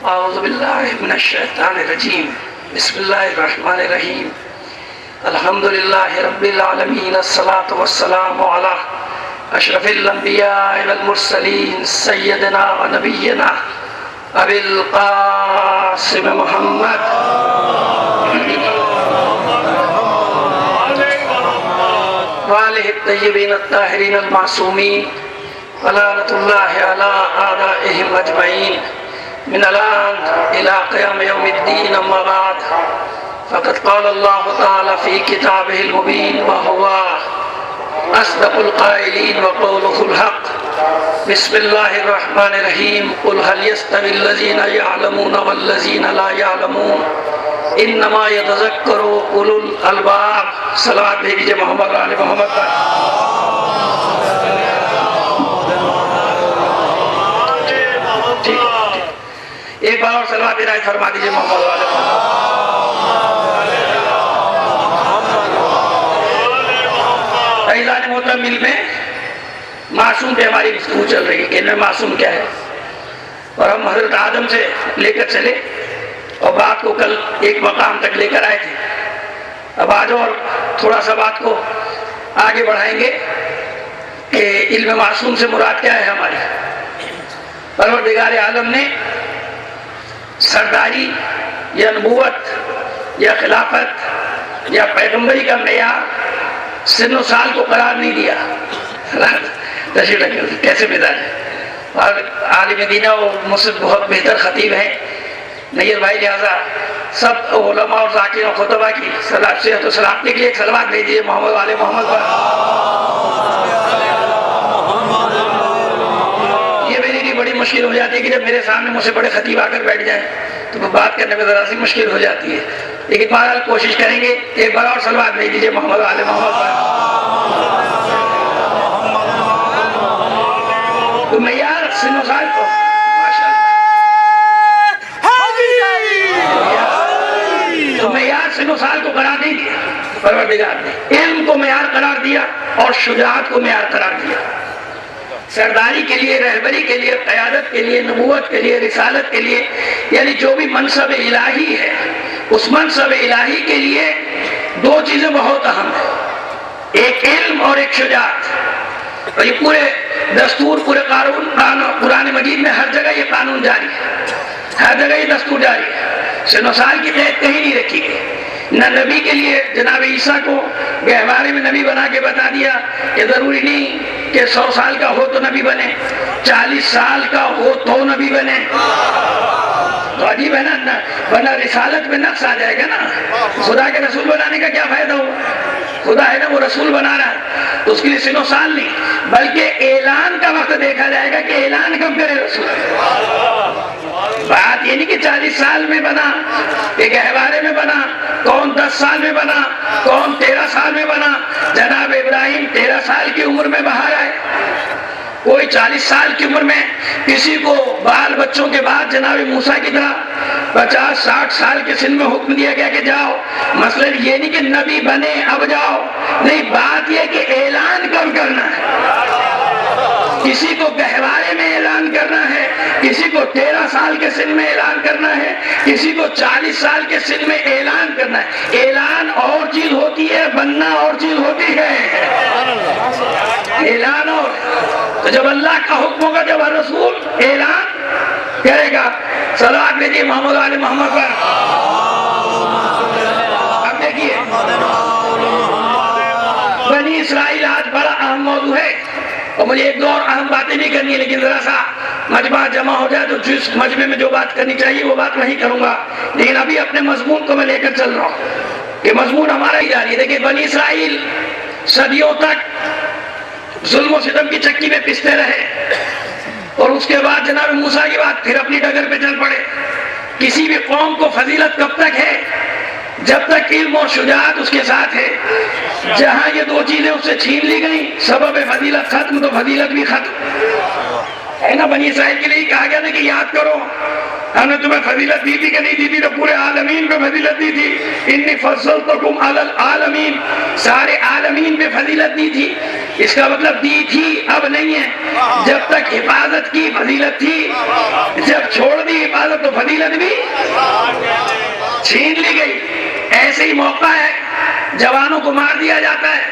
اعوذ باللہ من الشیطان الرجیم بسم اللہ الرحمن الرحیم الحمدللہ رب العالمین الصلاة والسلام علی اشرف الانبیاء والمرسلین سیدنا و نبینا ابی القاسم محمد وآلہ الطیبین الطاہرین المعصومین ولعنۃ اللہ علی اعدائہم اجمعین من الآن إلى قيام يوم الدين أما بعد فقد قال الله تعالى في كتابه المبين وهو أصدق القائلين وقوله الحق بسم الله الرحمن الرحيم قل هل يستوي الذين يعلمون والذين لا يعلمون إنما يتذكر أولو الألباب صلوات بھیجیے محمد و آل محمد پر ایک بار اور صلوات ارائے فرما دیجئے محمد و آل محمد عزیزان محترم مل میں معصوم پہ ہماری گفتگو چل رہی ہے کہ علم معصوم کیا ہے اور ہم حضرت آدم سے لے کر چلے اور بات کو کل ایک مقام تک لے کر آئے تھے اب آج اور تھوڑا سا بات کو آگے بڑھائیں گے کہ علم معصوم سے مراد کیا ہے ہماری پروردگار عالم نے سرداری یا نبوت یا خلافت یا پیغمبری کا معیار سن و سال کو قرار نہیں دیا تشریف رکھیں کیسے مزاج ہے اور عالم دینہ اور مجھ سے بہت بہتر خطیب ہیں نیر بھائی لہٰذا سب علماء اور ذاکرین اور خطبہ کی صحت و سلامتی کے لیے ایک صلوات بھیجیے محمد و آل محمد پر بڑی مشکل ہو جاتی ہے کہ جب میرے سامنے مجھ سے بڑے خطیب آ کر بیٹھ جائیں تو بات کرنے میں ذرا سی مشکل ہو جاتی ہے لیکن بہرحال کوشش کریں گے ایک بار اور صلوات بھیج دیجیے محمد و آل محمد پر تو معیار سن و سال کو تو معیار سن و سال کو قرار نہیں دیا پروردگار نے علم کو معیار قرار دیا اور شجاعت کو معیار قرار دیا سرداری کے لیے رہبری کے لیے قیادت کے لیے نبوت کے لیے رسالت کے لیے یعنی جو بھی منصب الہی ہے اس منصب الہی کے لیے دو چیزیں بہت اہم ہیں ایک علم اور ایک شجاعت اور یہ پورے دستور پورے قرآن مجید میں ہر جگہ یہ قانون جاری ہے ہر جگہ یہ دستور جاری ہے سن و سال کی قید کہیں نہیں رکھی گئی نہ نبی کے لیے جناب عیسیٰ کو گہوارے میں نبی بنا کے بتا دیا کہ ضروری نہیں کہ 100 سال کا ہو تو نبی بنے 40 سال کا ہو تو نبی بنے تو عجیب ہے نا ورنہ رسالت میں نقص آ جائے گا نا خدا کے رسول بنانے کا کیا فائدہ ہو خدا ہے نا وہ رسول بنا رہا ہے تو اس کے لیے سن و سال نہیں بلکہ اعلان کا وقت دیکھا جائے گا کہ اعلان کب کرے رسول بات یہ نہیں کہ 40 سال میں بنا کہ گہوارے میں بنا کون 10 سال میں بنا کون 13 سال میں بنا جناب ابراہیم 13 سال کی عمر میں باہر آئے کوئی 40 سال کی عمر میں کسی کو بال بچوں کے بعد جناب موسیٰ کی طرح 50-60 سال کے سن میں حکم دیا گیا کہ جاؤ مثلا یہ نہیں کہ نبی بنے اب جاؤ نہیں بات یہ کہ اعلان کب کرنا ہے کسی کو گہوارے میں اعلان کرنا ہے کسی کو 13 سال کے سن میں اعلان کرنا ہے کسی کو 40 سال کے سن میں اعلان کرنا ہے اعلان اور چیز ہوتی ہے بننا اور چیز ہوتی ہے اعلان اور تو جب اللہ کا حکم ہوگا جب رسول اعلان کرے گا صلوات بھیجیے محمد و آل محمد پر اب دیکھیے بنی اسرائیل آج بڑا اہم موضوع ہے اور مجھے ایک دو اور اہم باتیں بھی کرنی ہے لیکن ذرا سا مجمع جمع ہو جائے تو جس مجمع میں جو بات کرنی چاہیے وہ بات وہی کروں گا لیکن ابھی اپنے مضمون کو میں لے کر چل رہا ہوں یہ مضمون ہمارا ہی جاری ہے دیکھیں بنی اسرائیل صدیوں تک ظلم و ستم کی چکی میں پستے رہے اور اس کے بعد جناب موسیٰ کی بات پھر اپنی ڈگر پہ چل پڑے کسی بھی قوم کو فضیلت کب تک ہے جب تک علم اور شجاعت اس کے ساتھ ہے جہاں یہ دو چیزیں اس سے چھین لی گئیں سبب فضیلت ختم تو فضیلت بھی ختم ہے نا بنی اسرائیل کے لیے کہا گیا نا کہ یاد کرو ہم نے تمہیں فضیلت دی تھی کہ نہیں دی تھی تو پورے عالمین پہ فضیلت دی تھی انی فضلتکم علی العالمین سارے عالمین پہ فضیلت دی تھی اس کا مطلب دی تھی اب نہیں ہے. جب تک حفاظت کی فضیلت تھی، جب چھوڑ دی حفاظت تو فضیلت بھی چھین لی گئی. ایسے ہی موقع ہے، جوانوں کو مار دیا جاتا ہے،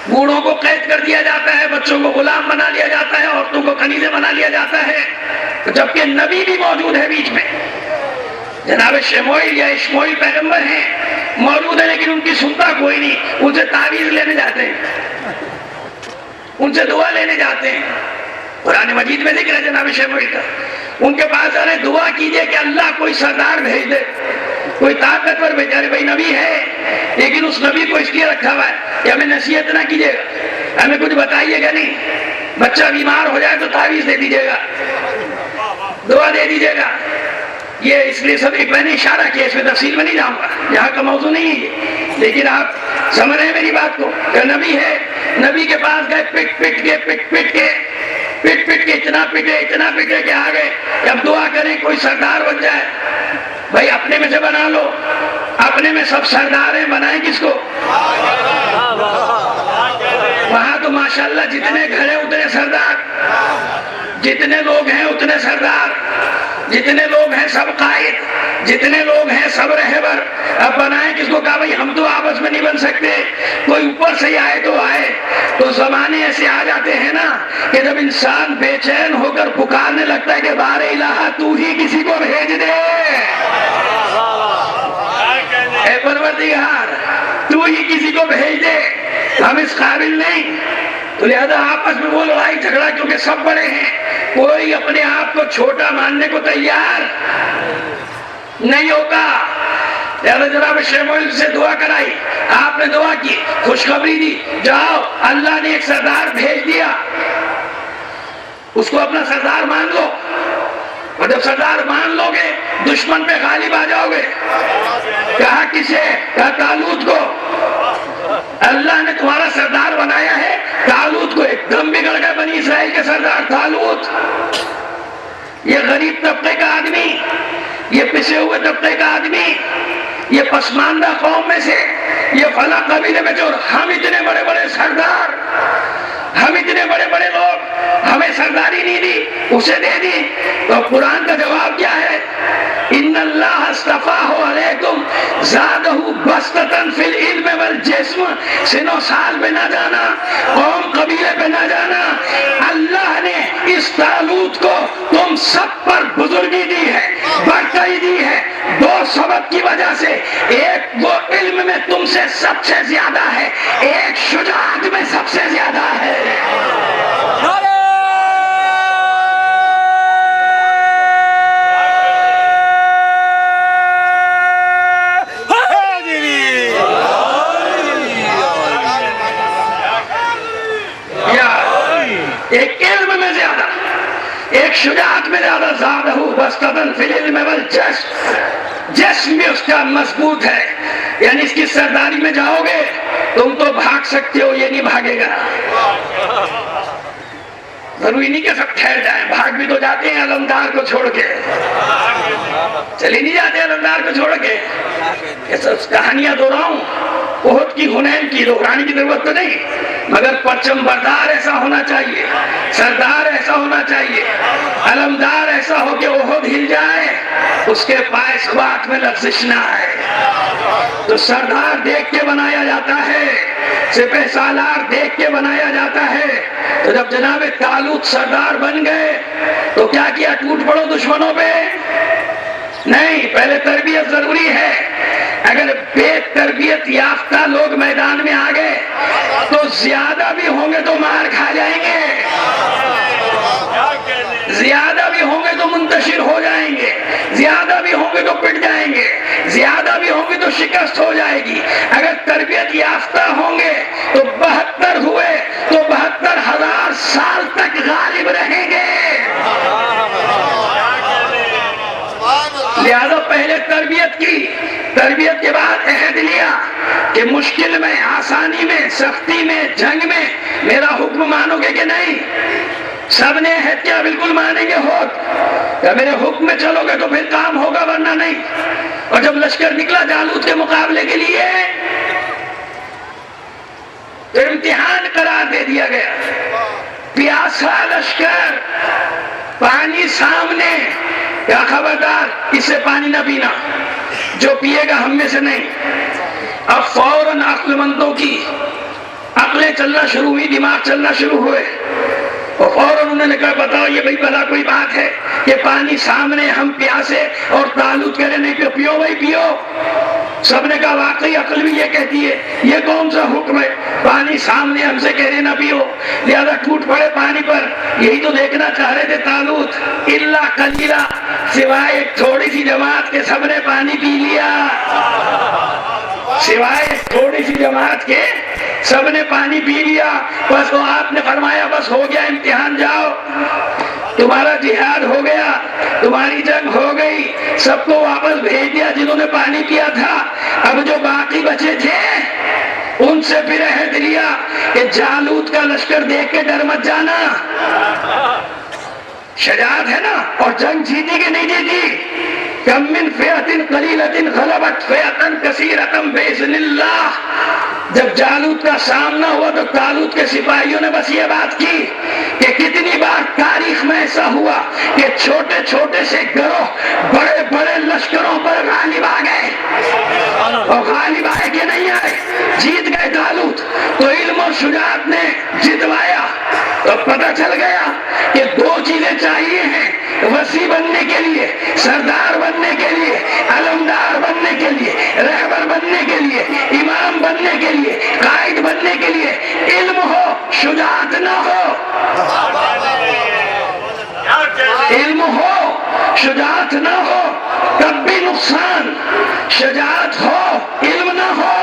بوڑھوں کو قید کر دیا جاتا ہے، بچوں کو غلام بنا لیا جاتا ہے، عورتوں کو کنیزیں بنا لیا جاتا ہے، جبکہ نبی بھی موجود ہے بیچ میں. جناب شموئیل یا اشموئیل پیغمبر ہیں، موجود ہے، لیکن ان کی سنتا کوئی نہیں. ان سے تعویذ لینے جاتے ہیں، ان سے دعا لینے جاتے ہیں. قرآن مجید میں ذکر ہے جناب شموئیل کا. ان کے پاس ارے دعا کیجئے کہ اللہ کوئی سردار بھیج دے، کوئی طاقتور بھیجے. ارے بھائی نبی ہے، لیکن اس نبی کو اس لیے رکھا ہوا ہے کہ ہمیں نصیحت نہ کیجیے گا، ہمیں کچھ بتائیے گا نہیں. بچہ بیمار ہو جائے تو تعویذ دے دیجیے گا، دعا دے دیجیے گا. یہ اس لیے سب ایک میں نے اشارہ کیا، اس میں تفصیل میں نہیں جاؤں گا، یہاں کا موضوع نہیں ہے یہ. لیکن آپ سمجھ رہے ہیں میری بات کو کہ نبی ہے، نبی کے پاس گئے، پٹ پٹ کے اتنا پٹے کہ آ گئے کہ اب دعا کریں کوئی سردار بن جائے. بھائی اپنے میں سے بنا لو، اپنے میں سب سردار ہیں، بنائیں کس کو؟ وہاں تو ماشاءاللہ جتنے گھر ہیں اتنے سردار، جتنے لوگ ہیں اتنے سردار، جتنے لوگ ہیں سب قائد، جتنے لوگ ہیں سب رہبر. اب بنائیں کس کو؟ کہا بھائی ہم تو آپس میں نہیں بن سکتے، کوئی اوپر سے آئے تو آئے. تو زمانے ایسے آ جاتے ہیں نا کہ جب انسان بے چین ہو کر پکارنے لگتا ہے کہ بار الہ تو ہی کسی کو بھیج دے، اے پروردگار تو ہی کسی کو بھیج دے، ہم اس قابل نہیں. تو لہذا آپس میں وہ لڑائی جھگڑا، کیونکہ سب بڑے ہیں، کوئی اپنے آپ کو چھوٹا ماننے کو تیار نہیں ہوگا. لہذا جناب شموئیل سے دعا کرائی، آپ نے دعا کی، خوشخبری دی، جاؤ اللہ نے ایک سردار بھیج دیا، اس کو اپنا سردار مان لو. اور جب سردار مان لو گے دشمن پہ غالب آ جاؤ گے. کہا کسے؟ کہا طالوت کو. اللہ نے تمہارا سردار بنایا ہے طالوت کو. ایک دم بگڑ گئے بنی اسرائیل کے سردار طالوت. یہ غریب طبقے کا آدمی، یہ پسے ہوئے طبقے کا آدمی، یہ پسماندہ قوم میں سے، یہ فلاں قبیلے میں جو، ہم اتنے بڑے بڑے سردار، ہم اتنے بڑے بڑے لوگ، ہمیں سرداری نہیں دی، اسے دے دی. تو قرآن کا جواب کیا ہے؟ ان اللہ اصطفاہ علیکم زادہ بسطۃ فی العلم والجسم. سنو سال پہ نہ جانا، قوم قبیلے پہ نہ جانا، اللہ نے اس طالوت کو تم سب پر بزرگی دی ہے، برتری دی ہے. دو سبب کی وجہ سے، ایک وہ علم میں تم سے سب سے زیادہ ہے، ایک شجاعت میں سب سے زیادہ ہے. ایک علم میں زیادہ، ایک شجاعت میں زیادہ. زادہ بسطۃ فی العلم والجسم. جسم بھی اس کا مضبوط ہے، یعنی اس کی سرداری میں جاؤ گے تم تو بھاگ سکتے ہو، یہ نہیں بھاگے گا. ضروری نہیں کہ سب ٹھہر جائیں، بھاگ بھی تو جاتے ہیں علمدار کو چھوڑ کے، چلی نہیں جاتے علمدار کو چھوڑ کے. کہانیاں دہراؤں، احد کی، حنین کی، دہرانے کی ضرورت تو نہیں، مگر پرچم بردار ایسا ہونا چاہیے، سردار ایسا ہونا چاہیے، علمدار ایسا ہو کہ احد ہل جائے، اس کے پائے سبات میں لغزش نہ آئے. تو سردار دیکھ کے بنایا جاتا ہے، سپہ سالار دیکھ کے بنایا جاتا ہے. تو جب جناب طالوت سردار بن گئے تو کیا کیا؟ ٹوٹ پڑو دشمنوں پہ؟ نہیں، پہلے تربیت ضروری ہے. اگر بے تربیت یافتہ لوگ میدان میں آ گئے تو زیادہ بھی ہوں گے تو مار کھا جائیں گے، زیادہ بھی ہوں گے تو منتشر ہو جائیں گے، زیادہ بھی ہوں گے تو پٹ جائیں گے، زیادہ بھی ہوں گے تو شکست ہو جائے گی. اگر تربیت یافتہ ہوں گے تو 72 ہوئے تو 72,000 سال تک غالب رہیں گے. لہذا پہلے تربیت کی، تربیت کے بعد عہد لیا کہ مشکل میں، آسانی میں، سختی میں، جنگ میں میرا حکم مانو گے کہ نہیں؟ سب نے عہد کیا، بالکل مانیں گے. کہ میرے حکم میں چلو گے تو پھر کام ہوگا، ورنہ نہیں. اور جب لشکر نکلا جالوت کے مقابلے کے لیے تو امتحان قرار دے دیا گیا. پیاسا لشکر، پانی سامنے، کیا خبردار اس سے پانی نہ پینا، جو پیے گا ہم میں سے نہیں. اب فوراً عقل مندوں کی عقلیں چلنا شروع ہوئی، دماغ چلنا شروع ہوئے، اور فوراً انہوں نے کہا بتاؤ یہ بھائی بھلا کوئی بات ہے کہ پانی سامنے ہم پیاسے اور طالوت کہہ رہے نہیں کہ پیو بھائی پیو. سب نے کہا واقعی عقل بھی یہ کہتی ہے، یہ کون سا حکم ہے، پانی سامنے ہم سے کہہ رہے نہ پیو، لہذا ٹوٹ پڑے پانی پر. یہی تو دیکھنا چاہ رہے تھے طالوت. الا قلیلا، سوائے ایک تھوڑی سی جماعت کے سب نے پانی پی لیا. سوائے ایک تھوڑی سی جماعت کے سب نے پانی پی لیا. بس تو آپ نے فرمایا بس ہو گیا امتحان، جاؤ تمہارا جہاد ہو گیا، تمہاری جنگ ہو گئی. سب کو واپس بھیج دیا جنہوں نے پانی پیا تھا. اب جو باقی بچے تھے ان سے پھر عہد لیا کہ جالوت کا لشکر دیکھ کے ڈر مت جانا. شجاعت ہے نا. اور جنگ جیتی کہ نہیں جیتی؟ کم من فئۃ قلیلۃ غلبت فئۃ کثیرۃ باذن اللہ. جب جالوت کا سامنا ہوا تو طالوت کے سپاہیوں نے بس یہ بات کی کہ کتنی بار تاریخ میں ایسا ہوا کہ چھوٹے چھوٹے سے گروہ بڑے بڑے لشکروں پر غالب آ گئے، اور غالب آئے کہ نہیں آئے، جیت گئے طالوت. تو علم اور شجاعت نے جتوایا. تو پتہ چل گیا کہ دو چیزیں چاہیے ہیں وسیع بننے کے لیے، سردار بننے کے لیے، علمدار بننے کے لیے، رہبر بننے کے لیے، امام بننے کے لیے، قائد بننے کے لیے. علم ہو شجاعت نہ ہو. علم ہو شجاعت نہ ہو تب بھی نقصان. شجاعت ہو علم نہ ہو.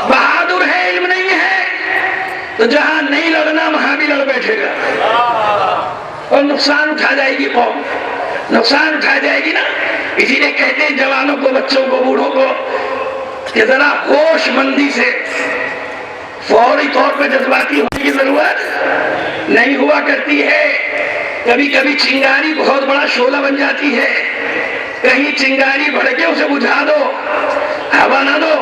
بہادر ہے علم نہیں ہے تو جہاں نہیں لڑنا وہاں بھی لڑ بیٹھے گا، اور نقصان اٹھا جائے گی قوم، نقصان اٹھا جائے گی نا. اسی لیے کہتے ہیں جوانوں کو، بچوں کو، بوڑھوں کو کہ ذرا ہوش مندی سے، فوری طور پہ جذباتی ہونے کی ضرورت نہیں ہوا کرتی ہے. کبھی کبھی چنگاری بہت بڑا شعلہ بن جاتی ہے. کہیں چنگاری بڑھ کے اسے بجھا دو، ہوا نہ دو،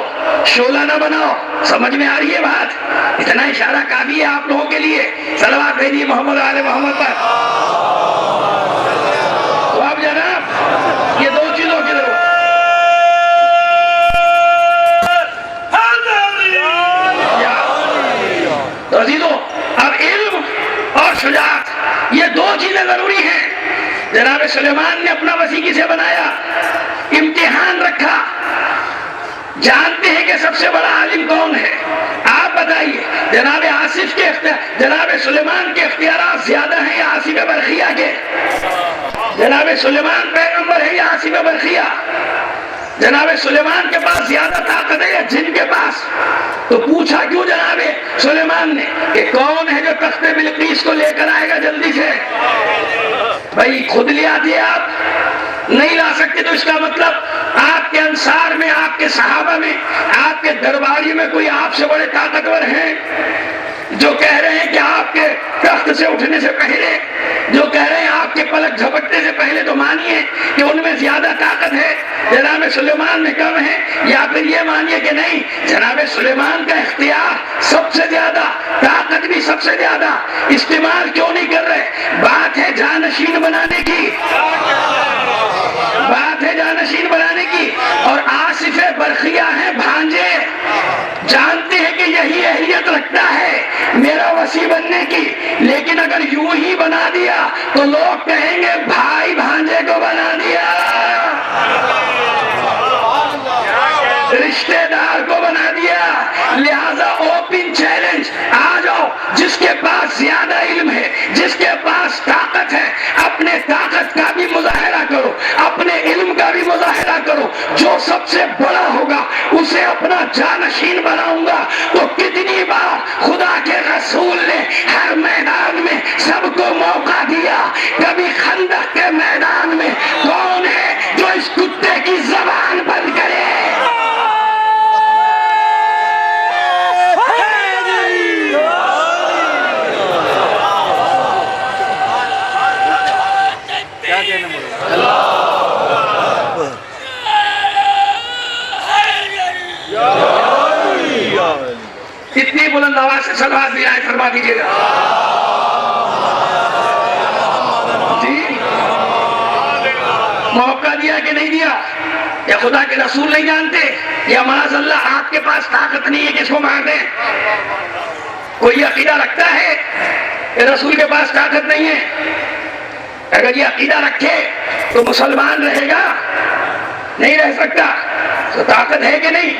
شعلہ نہ بناؤ. سمجھ میں آ رہی ہے بات؟ اتنا اشارہ کافی ہے آپ لوگوں کے لیے. صلوات بھیجیے محمد آل محمد پر. تو اب جناب یہ دو چیزوں کی ضرورت. تو عزیزو اب علم اور شجاعت یہ دو چیزیں ضروری ہیں. جناب سلیمان نے اپنا وسیع کسے بنایا؟ امتحان رکھا. جانتے ہیں کہ سب سے بڑا عالم کون ہے؟ آپ بتائیے. جناب آصف کے جناب سلیمان کے اختیارات زیادہ ہیں یا آصف برخیہ کے؟ جناب سلیمان پیغمبر ہے یا آصف برخیہ؟ جناب سلیمان کے پاس زیادہ طاقت ہے یا جن کے پاس؟ تو پوچھا کیوں جناب سلیمان نے کہ کون ہے جو تخت بلقیس کو لے کر آئے گا جلدی سے؟ بھائی خود لے آتے آپ نہیں لا سکتے تو اس کا مطلب آپ کے انصار میں، آپ کے صحابہ میں، آپ کے درباری میں کوئی آپ سے بڑے طاقتور ہیں جو کہہ رہے ہیں کہ آپ کے تخت سے اٹھنے سے پہلے، جو کہہ رہے ہیں آپ کے پلک جھپکنے سے پہلے تو مانیے کہ ان میں زیادہ طاقت ہے، جناب سلیمان میں کم ہے، یا پھر یہ مانیے کہ نہیں جناب سلیمان کا اختیار سب سے زیادہ، طاقت بھی سب سے زیادہ، استعمال کیوں نہیں کر رہے؟ بات ہے جانشین بنانے کی، بات ہے جانشین بنانے کی. اور آصف برخیہ ہیں بھانجے، جانتے ہیں کہ یہی اہلیت رکھتا ہے میرا وسیع بننے کی، لیکن اگر یوں ہی بنا دیا تو لوگ کہیں گے بھائی بھانجے کو بنا دیا، رشتہ دار کو بنا دیا. لہذا اوپن چیلنج، آ جاؤ جس کے پاس زیادہ علم ہے، جس کے پاس طاقت ہے، اپنے طاقت کا بھی مظاہرہ کرو، اپنے علم کا بھی مظاہرہ کرو. جو سب سے بڑا ہوگا اسے اپنا جانشین بناؤں گا. تو کتنی بار خدا کے رسول نے ہر میدان میں سب کو موقع دیا. کبھی خندق کے میدان میں کون ہے جو اس کتے کی زبان بند کرے؟ سے صلوات بھی عنایت فرما دیجیے گا. جی موقع دیا کہ نہیں دیا؟ یا خدا کے رسول نہیں جانتے؟ یا معاذ اللہ آپ کے پاس طاقت نہیں ہے کہ اس کو مار دیں؟ کوئی عقیدہ رکھتا ہے کہ رسول کے پاس طاقت نہیں ہے؟ اگر یہ عقیدہ رکھے تو مسلمان رہے گا؟ نہیں رہ سکتا. تو طاقت ہے کہ نہیں؟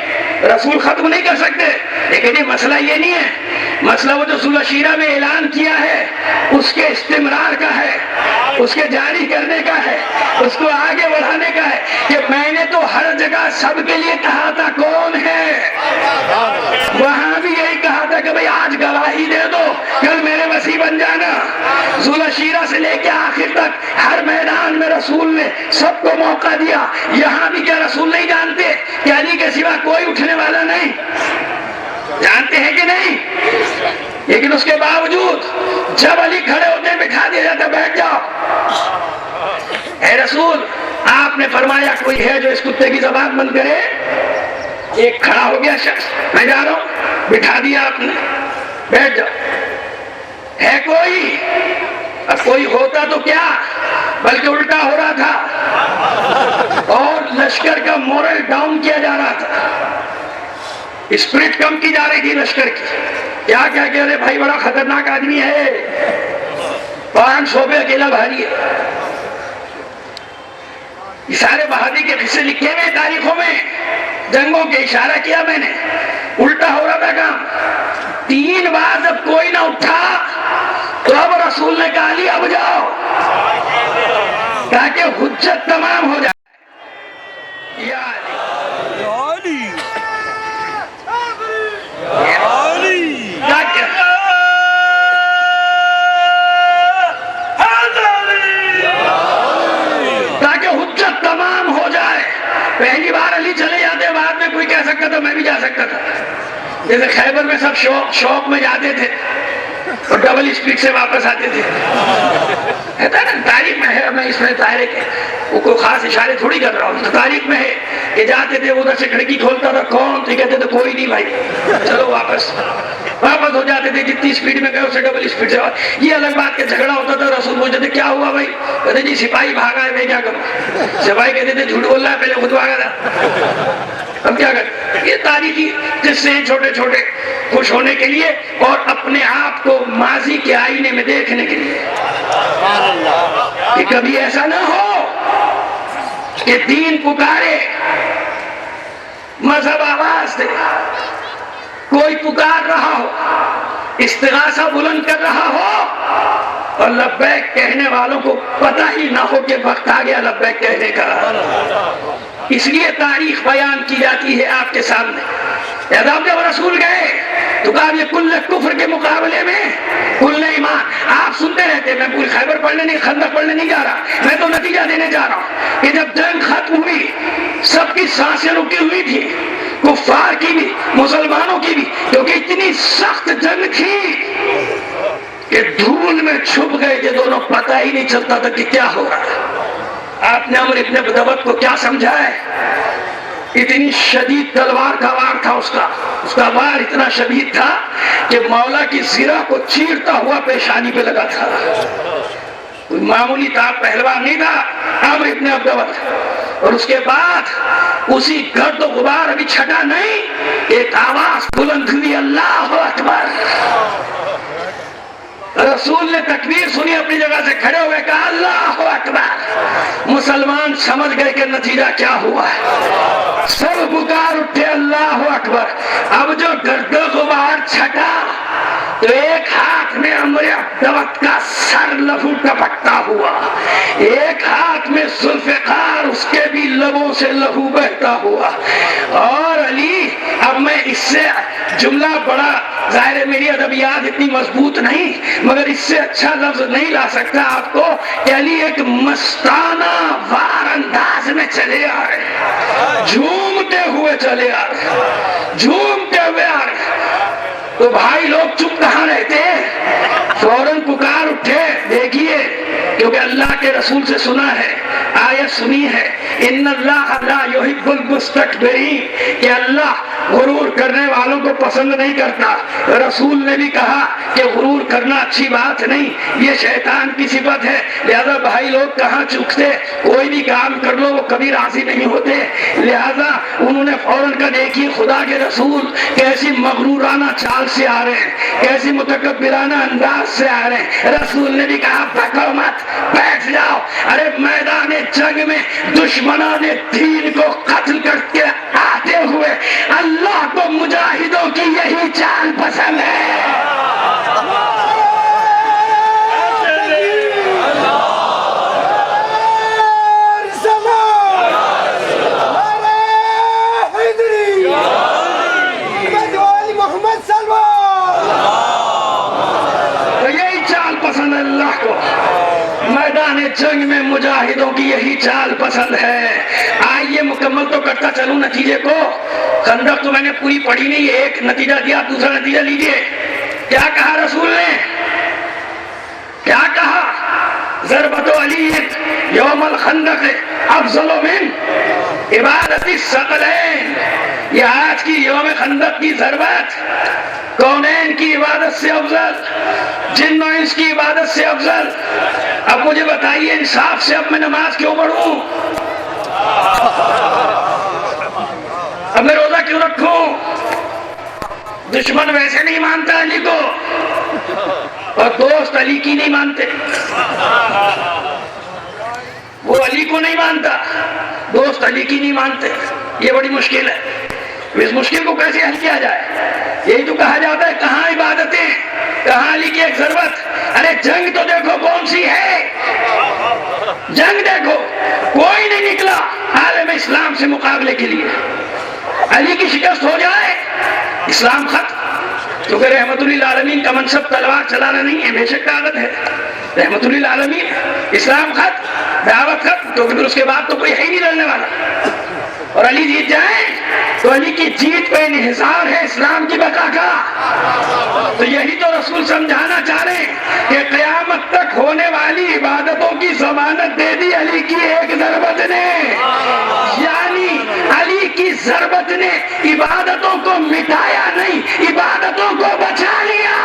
رسول ختم نہیں کر سکتے. لیکن یہ مسئلہ یہ نہیں ہے. مسئلہ وہ جو صلح شیرہ میں اعلان کیا ہے اس کے استمرار کا ہے، اس کے جاری کرنے کا ہے، اس کو آگے بڑھانے کا ہے. کہ میں نے تو ہر جگہ سب کے لیے کہا تھا کون ہے، وہاں بھی یہی کہا تھا کہ بھئی آج گواہی دے دو، کل میرے وسیع بن جانا. صلح شیرہ سے لے کے آخر تک ہر میدان میں رسول نے سب کو موقع دیا. یہاں بھی کیا رسول نہیں جانتے کہ علی کے سوا کوئی اٹھنے والا نہیں؟ جانتے ہیں کہ نہیں؟ لیکن اس کے باوجود جب علی کھڑے ہوتے بٹھا دیا جاتا بیٹھ جاؤ. اے رسول آپ نے فرمایا کوئی ہے جو اس کتے کی زبان بند کرے؟ ایک کھڑا ہو گیا شخص، میں جا رہا ہوں، بٹھا دیا آپ نے، بیٹھ جاؤ. ہے کوئی؟ اب کوئی ہوتا تو کیا، بلکہ الٹا ہو رہا تھا اور لشکر کا مورل ڈاؤن کیا جا رہا تھا، اسپرٹ کم کی جا رہی تھی لشکر کی. کیا کہہ کہ ارے بھائی بڑا خطرناک آدمی ہے، 500 پہ اکیلا بھاری ہے. یہ سارے بہادری کے قصے لکھے ہوئے تاریخوں میں، جنگوں کے اشارہ کیا میں نے. الٹا ہو رہا تھا کام. 3 بار جب کوئی نہ اٹھا تو اب رسول نے کہا علی اب جاؤ تاکہ حجت تمام ہو جائے. یا علی تاکہ حجت تمام ہو جائے. پہلی بار علی چلے جاتے، بعد میں کوئی کہہ سکتا تھا میں بھی جا سکتا تھا. جیسے خیبر میں سب شوق میں جاتے تھے اور ڈبل اسپیڈ سے واپس آتے تھے. ہے نا تاریخ میں ہے. میں اس میں طائرے کے وہ کوئی خاص اشارے تھوڑی کر رہا ہوں، تو تاریخ میں ہے کہ جاتے تھے ادھر سے کھڑکی کھولتا تھا، کون تو کہتے تھے کوئی نہیں بھائی چلو واپس ہو جاتے تھے. جتنی اسپیڈ میں گئے اسے ڈبل اسپیڈ سے. یہ الگ بات کہ جھگڑا ہوتا تھا، رسول پوچھتے تھے کیا ہوا بھائی؟ کہتے جی سپاہی بھاگا ہے، میں کیا کروں؟ سپاہی کہتے تھے جھوٹ بول رہا ہے، پہلے خود بھاگا تھا، ہم کیا کریں؟ یہ تاریخی قصے ہیں چھوٹے چھوٹے، خوش ہونے کے لیے اور اپنے آپ کو ماضی کے آئینے میں دیکھنے کے لیے کہ کبھی ایسا نہ ہو کہ دین پکارے، مذہب آواز دے، کوئی پکار رہا ہو، استغاثہ بلند کر رہا ہو اور لبیک کہنے والوں کو پتہ ہی نہ ہو کہ وقت آ گیا لبیک کہنے کا. اس لیے تاریخ بیان کی جاتی ہے آپ کے سامنے. جب رسول گئے تو کہا یہ کل کفر کے مقابلے میں کل ایمان. آپ سنتے رہتے، میں پوری خیبر پڑھنے نہیں، خندق پڑھنے نہیں جا رہا، میں تو نتیجہ دینے جا رہا ہوں کہ جب جنگ ختم ہوئی سب کی سانسیں رکی ہوئی تھی، کفار کی بھی مسلمانوں کی بھی، کیونکہ اتنی سخت جنگ تھی کہ دھول میں چھپ گئے کہ دونوں پتہ ہی نہیں چلتا تھا کہ کیا ہو رہا ہے. آپ نے عمر ابن ابدوت کو کیا سمجھا ہے؟ اتنی شدید تلوار کا وار تھا اس کا وار اتنا شدید تھا کہ مولا کی زرہ کو چیرتا ہوا پیشانی پہ لگا تھا. کوئی معمولی تاب پہلوان نہیں تھا عمر ابن ابدوت. اور اس کے بعد اسی گرد و غبار ابھی چھٹا نہیں، ایک آواز بلند ہوئی اللہ اکبر. رسول نے تکبیر سنی، اپنی جگہ سے کھڑے ہوئے کہا اللہ اکبر. مسلمان سمجھ گئے کہ نتیجہ کیا ہوا ہے، سب پکار اٹھے اللہ اکبر. اب جو گرد و غبار چھٹا تو ایک ہاتھ میں عمر ابدوت کا سر لہو ٹپکتا ہوا، ایک ہاتھ میں ذوالفقار اس کے بھی لبوں سے لہو بہتا ہوا. اور علی، اب میں اس سے جملہ بڑا ظاہر ہے میری ادبیات اتنی مضبوط نہیں، مگر اس سے اچھا لفظ نہیں لا سکتا آپ کو کہ علی ایک مستانہ وار انداز میں چلے آ رہے، جھومتے ہوئے چلے آ رہے، جھومتے ہوئے آ رہے. تو بھائی لوگ چپ کہاں رہتے، فوراً پکار اٹھے. دیکھیے کیونکہ اللہ کے کے رسول سے سنا ہے، آیت سنی ہے، ان اللہ لا یحب المستکبرین، کہ اللہ غرور کرنے والوں کو پسند نہیں کرتا۔ رسول نے بھی کہا کہ غرور کرنا اچھی بات نہیں، یہ شیطان کی صفت ہے، لہذا بھائی لوگ کہاں چکتے، کوئی بھی کام کر لو وہ کبھی راضی نہیں ہوتے۔ لہذا انہوں نے فوراً کہا دیکھیے خدا کے رسول کیسی مغرورانہ چال سے آ رہے ہیں، کیسی متکبرانہ انداز سے آ رہے ہیں۔ رسول نے بھی کہا بھگو مت، بیٹھ جاؤ۔ ارے میدان جنگ میں دشمنان دین کو قتل کر کے آتے ہوئے اللہ کو مجاہدوں کی یہی چال پسند ہے۔ جنگ میں مجاہدوں کی یہی چال پسند ہے۔ آئیے مکمل تو کرتا چلوں نتیجے کو۔ خندق تو میں نے پوری پڑھی نہیں، ایک نتیجہ دیا، دوسرا نتیجہ لیجئے۔ کیا کہا رسول نے؟ کیا کہا؟ ضربت علی یوم الخندق افضل من عبادت الثقلین، یہ آج کی یوم خندق کی ضربت کونین کی عبادت سے افضل، جن و انس کی عبادت سے افضل۔ اب مجھے بتائیے انصاف سے اب میں نماز کیوں پڑھوں؟ اب میں روزہ کیوں رکھوں؟ دشمن ویسے نہیں مانتا علی کو، اور دوست علی کی نہیں مانتے۔ وہ علی کو نہیں مانتا، دوست علی کی نہیں مانتے۔ یہ بڑی مشکل ہے، اس مشکل کو کیسے حل کیا جائے؟ یہی تو کہا جاتا ہے کہاں عبادتیں، کہاں علی کی ایک ضرورت۔ ارے جنگ تو دیکھو کون سی ہے، جنگ دیکھو، کوئی نہیں نکلا عالم اسلام سے مقابلے کے لیے۔ علی کی شکست ہو جائے اسلام ختم، کیونکہ رحمت للعالمین کا منصب تلوار چلانا نہیں ہے، بے شک طاقت ہے۔ رحمت للعالمین، اسلام ختم، دعوت ختم، تو پھر اس کے بعد تو کوئی ہے ہی نہیں لڑنے والا۔ اور علی جیت جائیں تو علی کی جیت پہ انحصار ہے اسلام کی بقا کا۔ تو یہی تو رسول سمجھانا چاہ رہے ہیں کہ قیامت تک ہونے والی عبادتوں کی ضمانت دے دی علی کی ایک ضربت نے، یعنی علی کی ضربت نے عبادتوں کو مٹایا نہیں، عبادتوں کو بچا لیا۔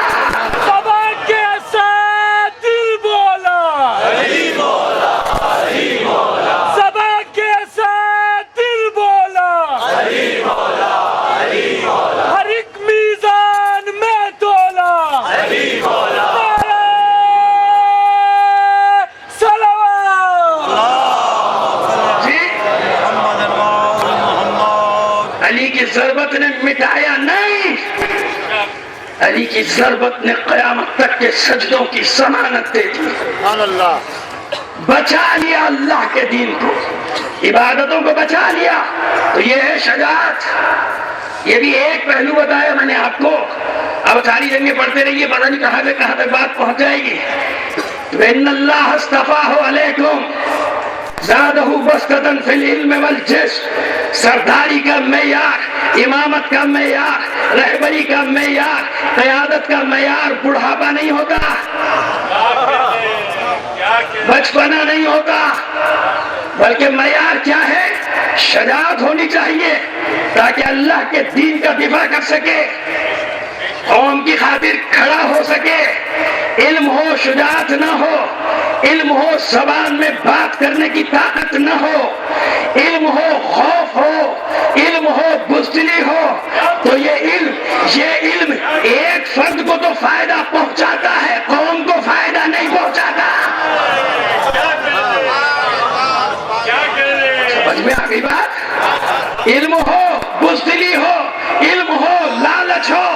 ضربت نے مٹایا نہیں، علی کی ضربت نے قیامت تک کے سجدوں کی ضمانت دے دی، بچا لیا اللہ کے دین کو، عبادتوں کو بچا لیا۔ تو یہ ہے شجاعت۔ یہ بھی ایک پہلو بتایا میں نے آپ کو۔ اب ساری جنگیں پڑھتے رہیے، پتہ نہیں کہاں سے کہاں تک بات پہنچ جائے گی۔ وَإِنَّ اللَّهَ اصْطَفَاهُ عَلَيْكُمْ زادہ بسطۃ فی العلم والجسم، سرداری کا معیار، امامت کا معیار، رہبری کا معیار، قیادت کا معیار بڑھاپا نہیں ہوتا، بچپنا نہیں ہوتا، بلکہ معیار کیا ہے؟ شجاعت ہونی چاہیے تاکہ اللہ کے دین کا دفاع کر سکے، قوم کی خاطر کھڑا ہو سکے۔ علم ہو شجاعت نہ ہو، علم ہو زبان میں بات کرنے کی طاقت نہ ہو، علم ہو خوف ہو، علم ہو بزدلی ہو، تو یہ علم ایک فرد کو تو فائدہ پہنچاتا ہے، قوم کو فائدہ نہیں پہنچاتا۔ سمجھ میں آ گئی بات؟ علم ہو بزدلی ہو، علم ہو لالچ ہو،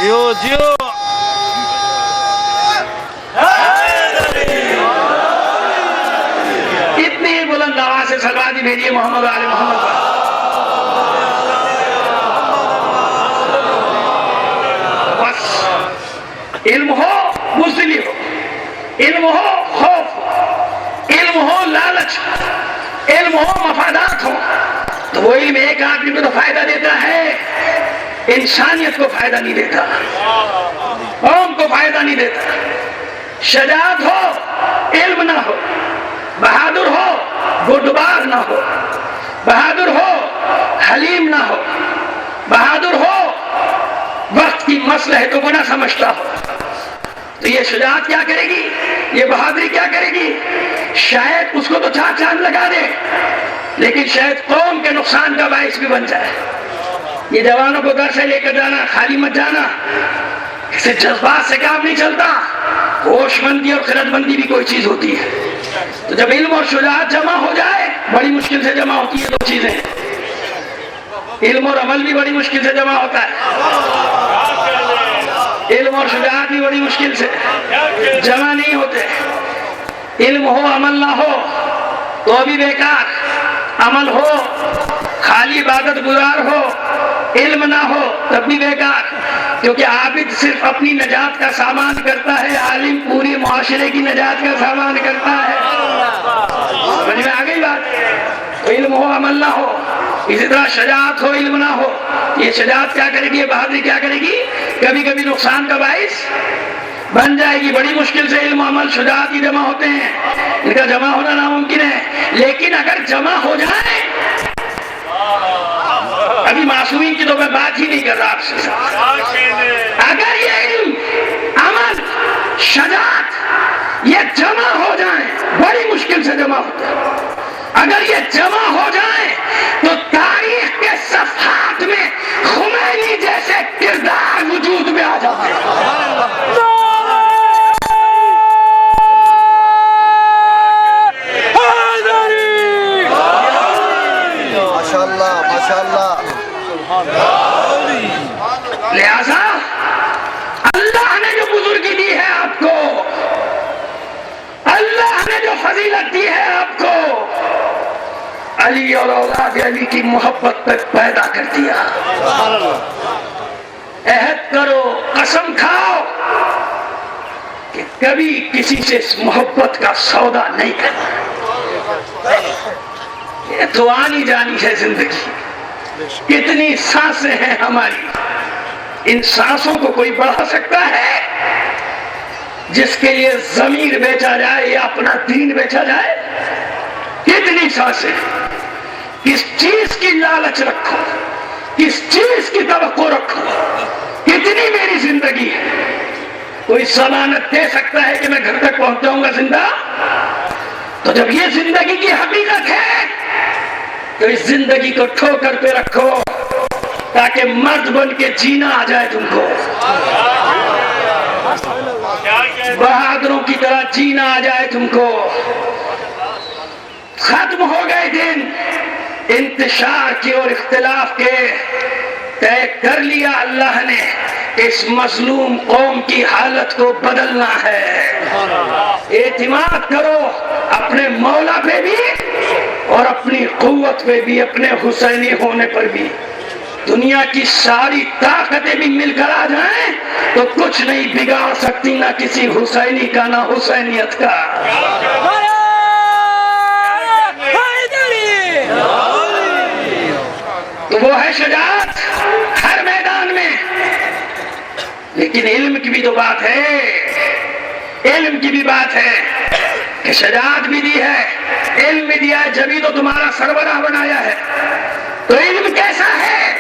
جیو جیو اتنی بلند آواز سے سلوات بھیجیے محمد آل محمد پر۔ بس علم ہو بزدلی ہو، علم ہو خوف ہو، علم ہو لالچ ہو، علم ہو مفادات ہو، تو وہ علم ایک آدمی کو تو فائدہ دیتا ہے، انسانیت کو فائدہ نہیں دیتا، قوم کو فائدہ نہیں دیتا۔ شجاعت ہو علم نہ ہو، بہادر ہو گڈباز نہ ہو، بہادر ہو حلیم نہ ہو، بہادر ہو وقت کی مصلحتوں کو نہ سمجھتا ہو، تو یہ شجاعت کیا کرے گی، یہ بہادری کیا کرے گی؟ شاید اس کو تو چار چاند لگا دے، لیکن شاید قوم کے نقصان کا باعث بھی بن جائے۔ یہ جوانوں کو گھر سے لے کر جانا، خالی مت جانا، اسے جذبات سے کام نہیں چلتا، ہوش مندی اور خرد مندی بھی کوئی چیز ہوتی ہے۔ تو جب علم اور شجاعت جمع ہو جائے، بڑی مشکل سے جمع ہوتی ہے دو چیزیں، علم اور عمل بھی بڑی مشکل سے جمع ہوتا ہے، علم اور شجاعت بھی بڑی مشکل سے جمع نہیں ہوتے۔ علم ہو عمل نہ ہو تو بھی بیکار، عمل ہو خالی عبادت گزار ہو، علم نہ ہو تب بھی بیکار، کیونکہ عابد صرف اپنی نجات کا سامان کرتا ہے، عالم پوری معاشرے کی نجات کا سامان کرتا ہے۔ سمجھ میں آ گئی بات؟ تو علم ہو عمل نہ ہو، اسی طرح شجاعت ہو علم نہ ہو، یہ شجاعت کیا کرے گی، یہ بہادری کیا کرے گی، کبھی کبھی نقصان کا باعث بن جائے گی۔ بڑی مشکل سے علم عمل شجاعت ہی جمع ہوتے ہیں، ان کا جمع ہونا ناممکن ہے، لیکن اگر جمع ہو جائے، ابھی معصومین کی تو میں بات ہی نہیں کر رہا آپ سے، اگر یہ علم عمل شجاعت یہ جمع ہو جائیں، بڑی مشکل سے جمع ہوتا ہے، اگر یہ جمع ہو جائیں تو تاریخ کے صفحات میں خمینی جیسے کردار وجود میں آ جاتے ہیں۔ لہذا اللہ نے جو بزرگی دی ہے آپ کو، اللہ نے جو فضیلت دی ہے آپ کو، علی اور اولاد علی کی محبت تک پیدا کر دیا۔ عہد کرو، قسم کھاؤ کہ کبھی کسی سے اس محبت کا سودا نہیں کرنا۔ یہ تو آنی جانی ہے زندگی، کتنی سانسیں ہیں ہماری، ان سانسوں کو کوئی بڑھا سکتا ہے؟ جس کے لیے ضمیر بیچا جائے یا اپنا دین بیچا جائے؟ کتنی سانسیں، کس چیز کی لالچ رکھو، کس چیز کی توقع رکھو، کتنی میری زندگی ہے؟ کوئی ضمانت دے سکتا ہے کہ میں گھر تک پہنچ جاؤں گا زندہ؟ تو جب یہ زندگی کی حقیقت ہے تو اس زندگی کو ٹھوکر پہ رکھو تاکہ مرد بن کے جینا آ جائے تم کو، بہادروں کی طرح جینا آ جائے تم کو۔ ختم ہو گئے دن انتشار کے اور اختلاف کے، طے کر لیا اللہ نے اس مظلوم قوم کی حالت کو بدلنا ہے۔ اعتماد کرو اپنے مولا پہ بھی اور اپنی قوت پہ بھی، اپنے حسینی ہونے پر بھی۔ دنیا کی ساری طاقتیں بھی مل کر آ جائیں تو کچھ نہیں بگاڑ سکتی، نہ کسی حسینی کا نہ حسینیت کا۔ تو وہ ہے شجاعت ہر میدان میں، لیکن علم کی بھی تو بات ہے، علم کی بھی بات ہے کہ شجاعت بھی دی ہے، علم بھی دیا ہے، جبھی تو تمہارا سربراہ بنایا ہے۔ تو علم کیسا ہے؟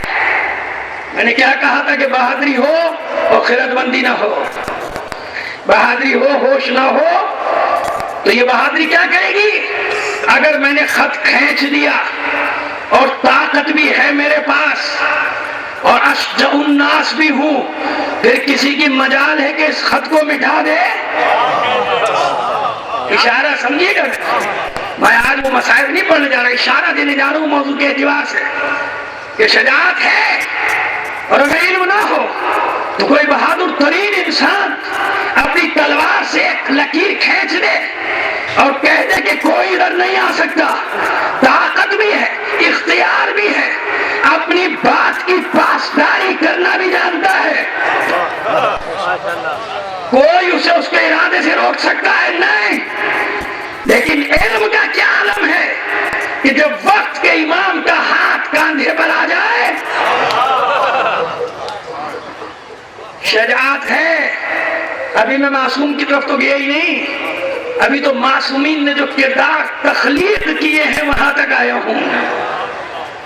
میں نے کیا کہا تھا کہ بہادری ہو اور خرد مندی نہ ہو، بہادری ہو ہوش نہ ہو، تو یہ بہادری کیا کرے گی؟ اگر میں نے خط کھینچ دیا اور طاقت بھی ہے میرے پاس اور اشجع الناس بھی ہوں، پھر کسی کی مجال ہے کہ اس خط کو مٹا دے؟ اشارہ سمجھیے گا، میں آج وہ مسائل نہیں پڑھنے جا رہا، اشارہ دینے جا رہا ہوں موضوع کے اعتبار سے کہ شجاعت ہے اور اگر علم نہ ہو تو کوئی نہیں آ سکتا، طاقت بھی ہے، اختیار بھی ہے، اپنی بات کی پاسداری کرنا بھی جانتا ہے۔ کوئی اسے اس کے ارادے سے روک سکتا ہے نہیں، لیکن علم کا کیا عالم ہے کہ جب وقت کے امام کا ہاتھ کاندھے پر آ جائے، شجاعت ہے۔ ابھی میں معصوم کی طرف تو گیا ہی نہیں، ابھی تو معصومین نے جو کردار تخلیق کیے ہیں وہاں تک آیا ہوں۔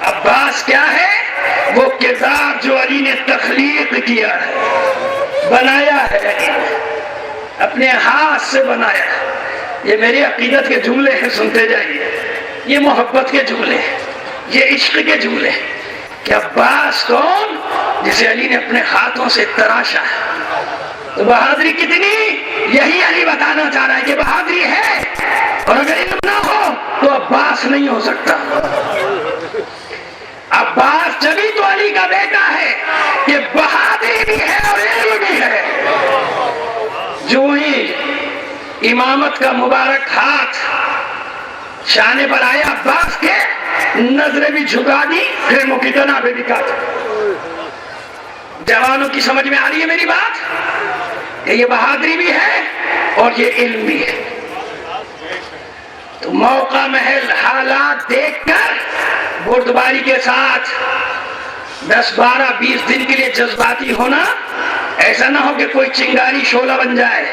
عباس کیا ہے؟ وہ کردار جو علی نے تخلیق کیا ہے، بنایا ہے، اپنے ہاتھ سے بنایا۔ یہ میری عقیدت کے جملے ہیں، سنتے جائیے، یہ محبت کے جملے، یہ عشق کے جملے کہ عباس کون؟ جسے علی نے اپنے ہاتھوں سے تراشا ہے۔ تو بہادری کتنی؟ یہی علی بتانا چاہ رہا ہے کہ بہادری ہے، اور اگر علم نہ ہو تو عباس نہیں ہو سکتا۔ عباس جبھی تو علی کا بیٹا ہے کہ بہادری بھی ہے اور علم بھی ہے۔ جو ہی امامت کا مبارک ہاتھ شانے پر آیا عباس کے، نظریں بھی جھکا دی، پھر منہ کی جنابیں بھی کاٹی۔ جوانوں کی سمجھ میں آ رہی ہے میری بات کہ یہ بہادری بھی ہے اور یہ علم بھی ہے۔ تو موقع محل حالات دیکھ کر بردباری کے ساتھ 10 12 20 دن کے لیے جذباتی ہونا، ایسا نہ ہو کہ کوئی چنگاری شعلہ بن جائے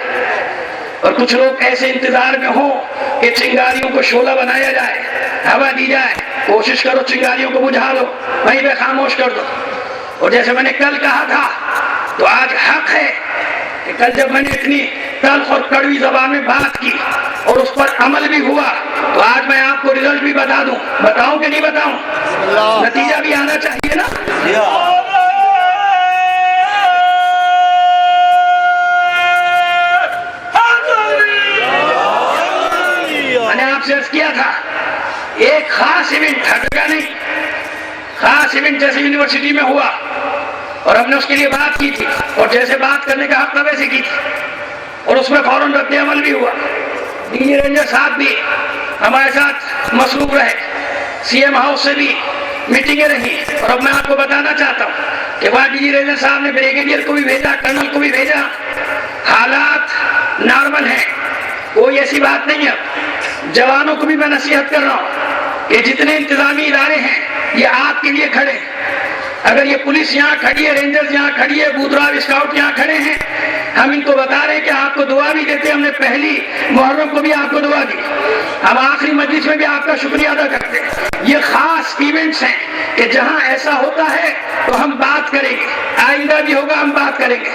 اور کچھ لوگ ایسے انتظار میں ہوں کہ چنگاریوں کو شعلہ بنایا جائے، ہوا دی جائے۔ کوشش کرو چنگاریوں کو بجھا دو، وہیں پہ خاموش کر دو۔ اور جیسے میں نے کل کہا تھا تو آج حق ہے کہ کل جب میں نے اتنی تلخ اور کڑوی زبان میں بات کی اور اس پر عمل بھی ہوا، تو آج میں آپ کو رزلٹ بھی بتا دوں۔ بتاؤں کہ نہیں بتاؤں؟ نتیجہ بھی آنا چاہیے نا۔ میں نے آپ سے عرض کیا تھا ایک خاص ایونٹ ہٹے گا نہیں، خاص ایونٹ جیسے یونیورسٹی میں ہوا اور ہم نے اس کے لیے بات کی تھی، اور جیسے بات کرنے کا حق تھا ویسے کی تھی، اور اس میں فوراً رد عمل بھی ہوا۔ ڈی جی رینجر صاحب بھی ہمارے ساتھ مصروف رہے، سی ایم ہاؤس سے بھی میٹنگیں رہی، اور اب میں آپ کو بتانا چاہتا ہوں کہ وہاں ڈی جی رینجر صاحب نے بریگیڈیئر کو بھی بھیجا، کرنل کو بھی بھیجا۔ حالات نارمل ہیں، کوئی ایسی بات نہیں ہے۔ جوانوں کو بھی میں نصیحت کر رہا ہوں کہ جتنے انتظامی ادارے ہیں یہ آپ کے لیے کھڑے ہیں۔ اگر یہ پولیس یہاں کھڑی ہے، رینجرز یہاں کھڑی ہے، بودراو اسکاؤٹ یہاں کھڑے ہیں، ہم ان کو بتا رہے ہیں کہ آپ کو دعا بھی دیتے ہیں۔ ہم نے پہلی محرم کو بھی آپ کو دعا دی، ہم آخری مجلس میں بھی آپ کا شکریہ ادا کرتے ہیں۔ یہ خاص ایونٹس ہیں کہ جہاں ایسا ہوتا ہے تو ہم بات کریں گے، آئندہ بھی ہوگا ہم بات کریں گے،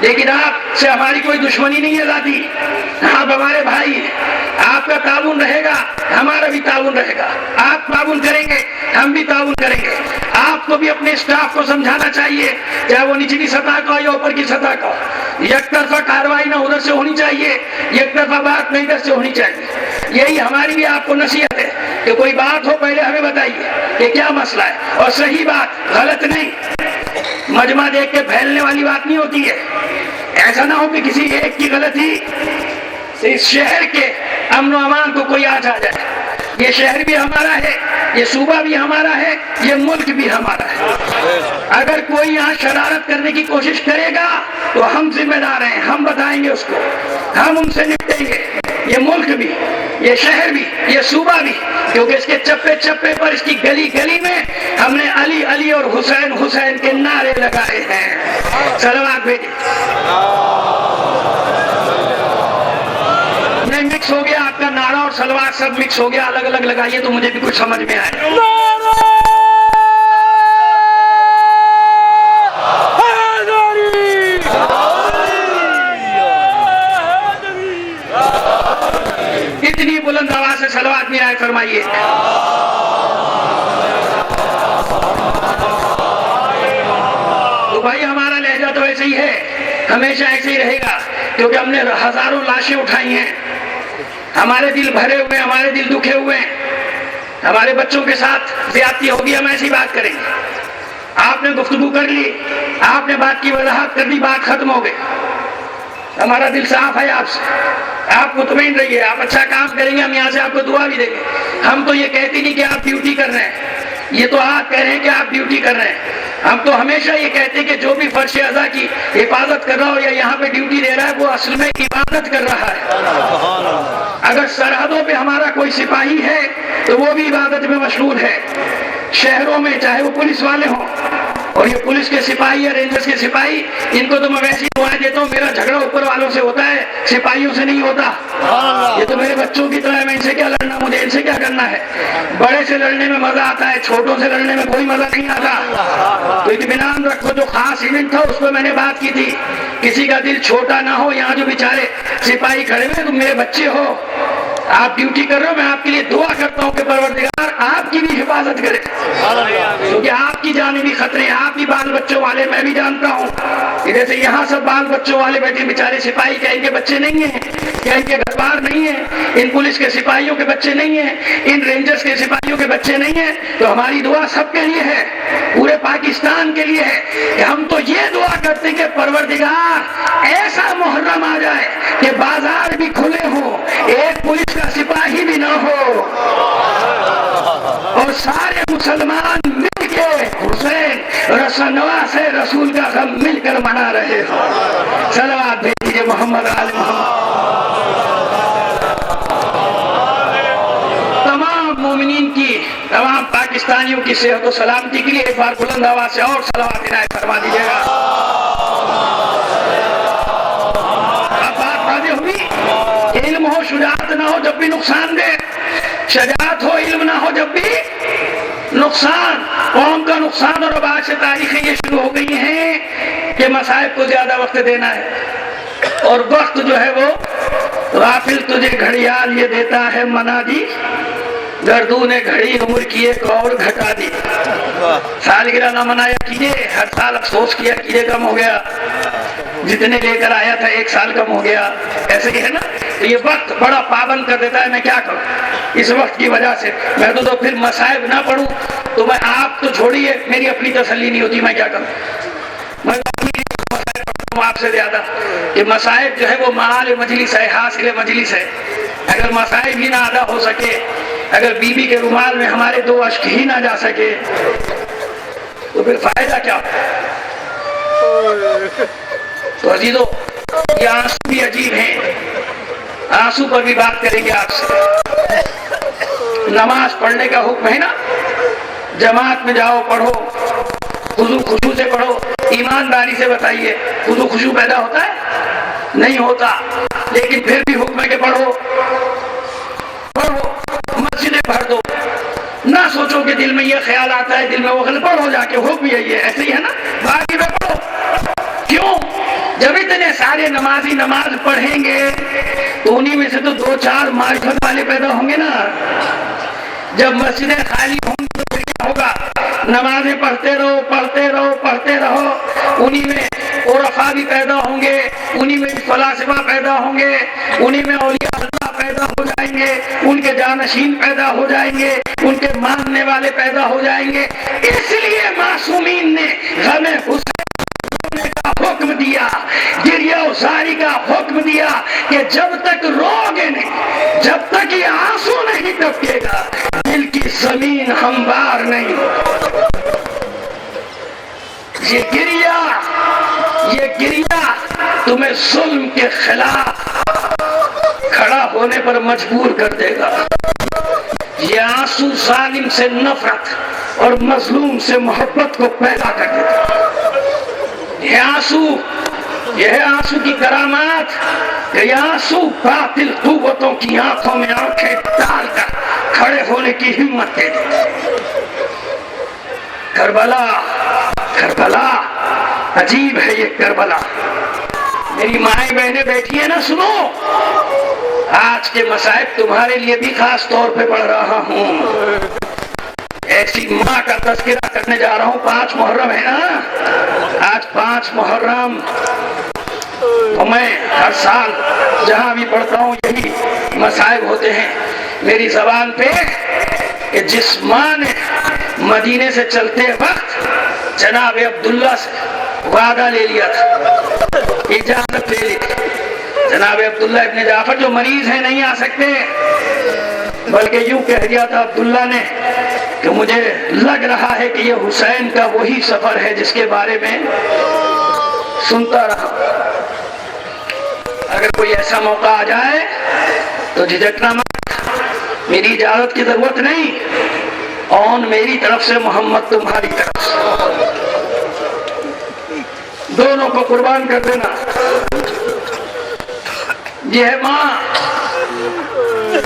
لیکن آپ سے ہماری کوئی دشمنی نہیں ہے ذاتی، آپ ہمارے بھائی ہیں۔ آپ کا تعاون رہے گا، ہمارا بھی تعاون رہے گا۔ آپ تعاون کریں گے، ہم بھی تعاون کریں گے۔ آپ کو بھی اپنے اسٹاف کو سمجھانا چاہیے، چاہے وہ نچلی سطح کا ہو یا اوپر کی سطح کا ہو، یک طرفہ کارروائی نہ ادھر سے ہونی چاہیے، یک طرفہ بات نہ ادھر سے ہونی چاہیے۔ یہی ہماری بھی آپ کو نصیحت ہے کہ کوئی بات ہو پہلے ہمیں بتائیے کہ کیا مسئلہ ہے، اور صحیح بات، غلط نہیں۔ مجمع دیکھ کے پھیلنے والی بات نہیں ہوتی ہے۔ ایسا نہ ہو کہ کسی ایک کی غلطی سے اس شہر کے امن و امان کو کوئی آنچ آ جائے۔ یہ شہر بھی ہمارا ہے، یہ صوبہ بھی ہمارا ہے، یہ ملک بھی ہمارا ہے۔ اگر کوئی یہاں شرارت کرنے کی کوشش کرے گا تو ہم ذمہ دار ہیں، ہم بتائیں گے اس کو، ہم ان سے نپٹیں گے۔ یہ ملک بھی، یہ شہر بھی، یہ صوبہ بھی، کیونکہ اس کے چپے چپے پر، اس کی گلی گلی میں ہم نے علی علی اور حسین حسین کے نعرے لگائے ہیں۔ صلوات بھیجیے۔ مکس ہو گیا آپ کا نعرہ اور سلوات، سب مکس ہو گیا، الگ الگ لگائیے تو مجھے بھی کچھ سمجھ میں آئے۔ اتنی بلند آواز سے سلوات بھی آئے فرمائیے۔ تو بھائی ہمارا لہجہ تو ایسے ہی ہے، ہمیشہ ایسے ہی رہے گا، کیونکہ ہم نے ہزاروں لاشیں اٹھائی ہیں، ہمارے دل بھرے ہوئے، ہمارے دل دکھے ہوئے ہیں، ہمارے بچوں کے ساتھ زیادتی ہوگی، ہم ایسی بات کریں گے۔ آپ نے گفتگو کر لی، آپ نے بات کی وضاحت کر دی، بات ختم ہو گئی۔ ہمارا دل صاف ہے آپ سے، آپ مطمئن رہیے، آپ اچھا کام کریں گے، ہم یہاں سے آپ کو دعا بھی دیں گے۔ ہم تو یہ کہتے نہیں کہ آپ ڈیوٹی کر رہے ہیں، یہ تو آپ کہہ رہے ہیں کہ آپ ڈیوٹی کر رہے ہیں۔ ہم تو ہمیشہ یہ کہتے ہیں کہ جو بھی فرش اعضاء کی حفاظت کر رہا ہو یا یہاں پہ ڈیوٹی دے رہا ہے، وہ اصل میں عبادت کر رہا ہے۔ اگر سرحدوں پہ ہمارا کوئی سپاہی ہے تو وہ بھی عبادت میں مشغول ہے۔ شہروں میں چاہے وہ پولیس والے ہوں، اور یہ پولیس کے سپاہی یا رینجرز کے سپاہی، ان کو تو میں ویسی دعائیں دیتا ہوں، میرا جھگڑا اوپر والوں سے ہوتا ہے، سپاہیوں سے نہیں ہوتا۔ یہ تو میرے بچوں کی طرح ہے، میں ان سے کیا لڑنا، مجھے ان سے کیا کرنا ہے۔ بڑے سے لڑنے میں مزہ آتا ہے، چھوٹوں سے لڑنے میں کوئی مزہ نہیں آتا۔ تو اطمینان رکھو، جو خاص ایونٹ تھا اس پہ میں نے بات کی تھی، کسی کا دل چھوٹا نہ ہو۔ یہاں جو بیچارے سپاہی کھڑے ہوئے تم میرے بچے ہو، آپ ڈیوٹی کر رہے ہو، میں آپ کے لیے دعا کرتا ہوں کہ پروردگار آپ کی بھی حفاظت کرے، کیونکہ آپ کی جانیں بھی خطرے ہیں، آپ بھی بال بچوں والے، میں بھی جانتا ہوں کہ جیسے یہاں سب بال بچوں والے بیٹھے بیچارے سپاہی، کیا ان کے بچے نہیں ہیں، کیا ان کے گھر بار نہیں ہیں، ان پولیس کے سپاہیوں کے بچے نہیں ہیں، ان رینجرز کے سپاہیوں کے بچے نہیں ہیں؟ تو ہماری دعا سب کے لیے ہے، پورے پاکستان کے لیے ہے کہ ہم تو یہ دعا کرتے ہیں کہ پروردگار ایسا محرم آ جائے کہ بازار بھی کھلے ہوں، ایک پولیس کا سپاہی بھی نہ ہو، اور سارے مسلمان مل کے حسین رسنوا سے رسول کا غم مل کر منا رہے ہو۔ صلوات بھیجیے محمد آل محمد۔ تمام مومنین کی، تمام پاکستانیوں کی صحت و سلامتی کے لیے ایک بار بلند آواز سے اور صلوات عنایت فرما دیجیے گا۔ اب بات واضح ہوئی، علم ہو شجاعت نہ ہو جب بھی نقصان دے، شجاعت ہو علم نہ ہو جب بھی نقصان، قوم کا نقصان۔ اور اب آج سے تاریخیں یہ شروع ہو گئی ہیں کہ مصائب کو زیادہ وقت دینا ہے، اور وقت جو ہے وہ غافل تجھے گھڑیال یہ دیتا ہے منادی، گردون گھڑی عمر کی ایک اور گھٹا دی۔ سالگرہ نہ منایا کیجئے، ہر سال افسوس کیا کیجئے، کم ہو گیا، جتنے لے کر آیا تھا ایک سال کم ہو گیا، ایسے ہی ہے نا۔ تو یہ وقت بڑا پابند کر دیتا ہے، میں کیا کروں اس وقت کی وجہ سے، میں تو پھر مصائب نہ پڑھوں تو میں، آپ تو چھوڑیے، میری اپنی تسلی نہیں ہوتی، میں کیا کروں، میں اپنی مصائب پڑھتا ہوں آپ سے زیادہ، کہ مصائب جو ہے وہ معال مجلس ہے، حاصل مجلس ہے۔ اگر مصائب ہی نہ ادا ہو سکے، اگر بیوی کے رومال میں ہمارے 2 اشک ہی نہ جا سکے تو پھر فائدہ کیا؟ تو عزیزو، یہ آنسو بھی عجیب ہیں، آنسو پر بھی بات کریں گے آپ سے۔ نماز پڑھنے کا حکم ہے نا، جماعت میں جاؤ پڑھو، خضوع خشوع سے پڑھو۔ ایمانداری سے بتائیے، خضوع خشوع پیدا ہوتا ہے؟ نہیں ہوتا، لیکن پھر بھی حکم ہے کہ پڑھو، پڑھو، مسجدیں بھر دو، نہ سوچو کہ دل میں یہ خیال آتا ہے، دل میں وہ خیال، پڑھو جا کے، حکم یہی ہے، ایسے ہی ہے نا، باقی میں پڑھو۔ کیوں؟ جب اتنے سارے نمازی نماز پڑھیں گے تو انہی میں سے تو 2-4 معرفت والے پیدا ہوں گے نا۔ جب مسجدیں خالی ہوں گی تو پھر کیا ہوگا؟ نمازیں پڑھتے رہو، پڑھتے رہو، پڑھتے رہو، انہی میں عرفاء بھی پیدا ہوں گے، انہی میں فلاسفہ پیدا ہوں گے، انہی میں اولیاء اللہ پیدا ہو جائیں گے، ان کے جانشین پیدا ہو جائیں گے، ان کے ماننے والے پیدا ہو جائیں گے۔ اس لیے معصومین نے غم حسین کا حکم دیا، گریہ وزاری کا حکم دیا کہ جب تک روگے نہیں، جب تک یہ آنسو نہیں ٹپکے گا، دل کی زمین ہموار نہیں ہوگی۔ یہ گریہ تمہیں ظلم کے خلاف کھڑا ہونے پر مجبور کر دے گا۔ یہ آنسو ظالم سے نفرت اور مظلوم سے محبت کو پیدا کر دیتا ہے۔ یہ ہے آنسو کی کرامات، کہ یہ آنسو باطل قوتوں کی آنکھوں میں آنکھیں ڈال کر کھڑے ہونے کی ہمت دے دیتے۔ کربلا، کربلا، عجیب ہے یہ کربلا۔ میری مائیں بہنیں بیٹھی ہیں نا، سنو، آج کے مصائب تمہارے لیے بھی خاص طور پہ پڑھ رہا ہوں۔ ایسی ماں کا تذکرہ کرنے جا رہا ہوں۔ 5 محرم ہے نا، آج 5 محرم، تو میں ہر سال جہاں بھی پڑھتا ہوں یہی مصائب ہوتے ہیں میری زبان پہ، کہ جس ماں نے مدینے سے چلتے وقت جناب عبداللہ سے وعدہ لے لیا تھا، اجازت لے لی، جناب عبداللہ ابن جعفر جو مریض ہیں نہیں آ سکتے، بلکہ یوں کہہ دیا تھا عبداللہ نے کہ مجھے لگ رہا ہے کہ یہ حسین کا وہی سفر ہے جس کے بارے میں سنتا رہا۔ اگر کوئی ایسا موقع آ جائے تو جھجکنا مت، میری اجازت کی ضرورت نہیں، اون میری طرف سے، محمد تمہاری طرف سے، دونوں کو قربان کر دینا۔ یہ ہے ماں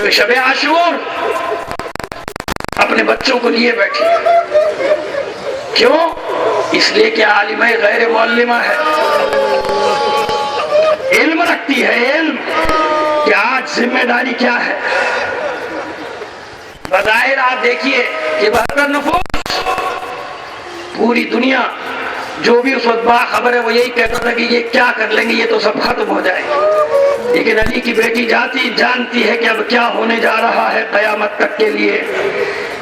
کہ شب عاشور اپنے بچوں کو لیے بیٹھی، کیوں؟ اس لیے کہ عالمہ غیر معلمہ ہے، علم رکھتی ہے، علم کہ آج ذمہ داری کیا ہے۔ بظاہر آپ دیکھیے کہ 72 نفوس، پوری دنیا جو بھی اس وقت باخبر ہے وہ یہی کہتا تھا کہ یہ کیا کر لیں گے، یہ تو سب ختم ہو جائے گا، لیکن علی کی بیٹی جانتی ہے کہ اب کیا ہونے جا رہا ہے قیامت تک کے لیے،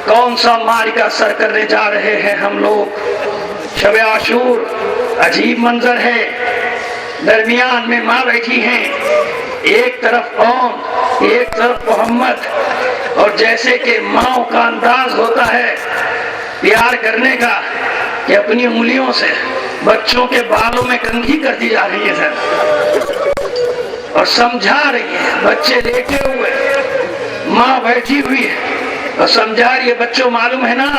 کون سا معرکہ سر کرنے جا رہے ہیں ہم لوگ۔ شب عاشور عجیب منظر ہے، درمیان میں ماں بیٹھی ہیں، ایک طرف قوم، ایک طرف محمد، اور جیسے کہ ماں کا انداز ہوتا ہے پیار کرنے کا کہ اپنی انگلیوں سے بچوں کے بالوں میں کنگھی کر دی جا رہی ہے اور سمجھا رہی ہے، بچے لیٹے ہوئے، ماں بیٹھی ہوئی ہے اور سمجھا رہی ہے، بچوں معلوم ہے نا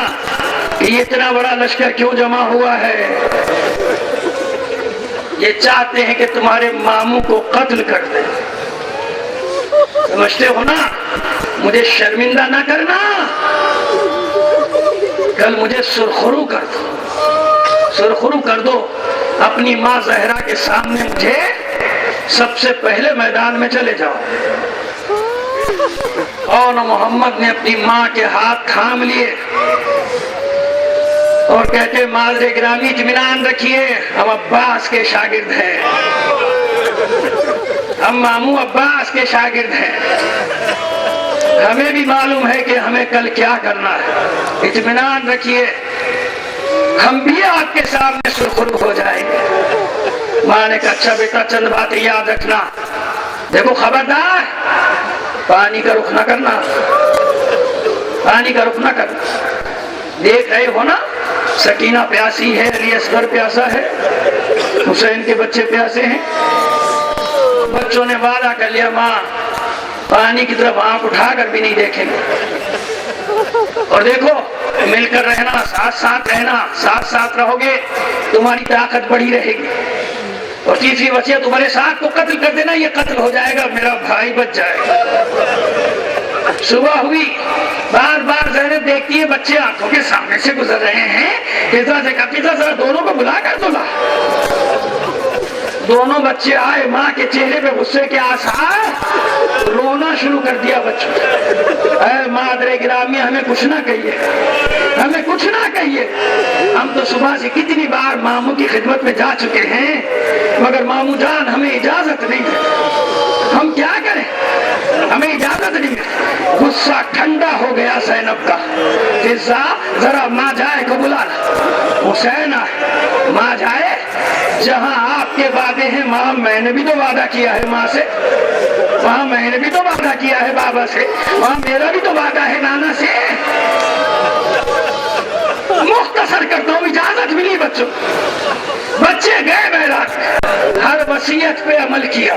کہ یہ اتنا بڑا لشکر کیوں جمع ہوا ہے؟ یہ چاہتے ہیں کہ تمہارے ماموں کو قتل کر دیں، سمجھتے ہو نا؟ مجھے شرمندہ نہ کرنا، کل مجھے سرخرو کر دو، سرخرو کر دو اپنی ماں زہرا کے سامنے، مجھے سب سے پہلے میدان میں چلے جاؤ۔ اور محمد نے اپنی ماں کے ہاتھ تھام لیے اور کہتے مادر گرامی اطمینان رکھیے، ہم عباس کے شاگرد ہیں، ہم ماموں عباس کے شاگرد ہیں، ہمیں بھی معلوم ہے کہ ہمیں کل کیا کرنا ہے، اطمینان رکھیے، ہم بھی آپ کے سامنے سرخرو ہو جائیں گے۔ ماں نے کہا اچھا بیٹا چند باتیں یاد رکھنا، دیکھو خبردار پانی کا رخ نہ کرنا، پانی کا رخ نہ کرنا، دیکھ رہے ہو نا سکینہ پیاسی ہے، علی اصغر پیاسا ہے، حسین کے بچے پیاسے ہیں، بچوں نے وعدہ کر لیا ماں پانی کی طرف آنکھ اٹھا کر بھی نہیں دیکھیں گے، اور دیکھو مل کر رہنا، ساتھ ساتھ رہنا، ساتھ ساتھ رہو گے تمہاری طاقت بڑھی رہے گی، اور تیسری وصیت تمہارے ساتھ کو قتل کر دینا، یہ قتل ہو جائے گا، میرا بھائی بچ جائے گا۔ صبح ہوئی، بار بار زینب دیکھتی ہے بچے آنکھوں کے سامنے سے گزر رہے ہیں، پیزا سے کہا پیزا ذرا دونوں کو بلا کر تو لا۔ دونوں بچے آئے، ماں کے چہرے پہ غصے کے آثار، رونا شروع کر دیا بچوں، اے مادر گرامی ہمیں کچھ نہ کہیے، ہمیں کچھ نہ کہیے، ہم تو صبح سے کتنی بار ماموں کی خدمت میں جا چکے ہیں، مگر ماموں جان ہمیں اجازت نہیں ہے، ہم کیا کریں، ہمیں اجازت نہیں ہے۔ غصہ ٹھنڈا ہو گیا زینب کا، فضا ذرا ماں جائے کو بلا لا، حسین آئے، ماں جائے، جہاں آپ کے وعدے ہیں ماں میں نے بھی تو وعدہ کیا ہے ماں سے، وہاں میں نے بھی تو وعدہ کیا ہے بابا سے، وہاں میرا بھی تو وعدہ ہے نانا سے، مختصر کرتا ہوں اجازت ملی بچوں، بچے گئے میدان میں، ہر وصیت پہ عمل کیا۔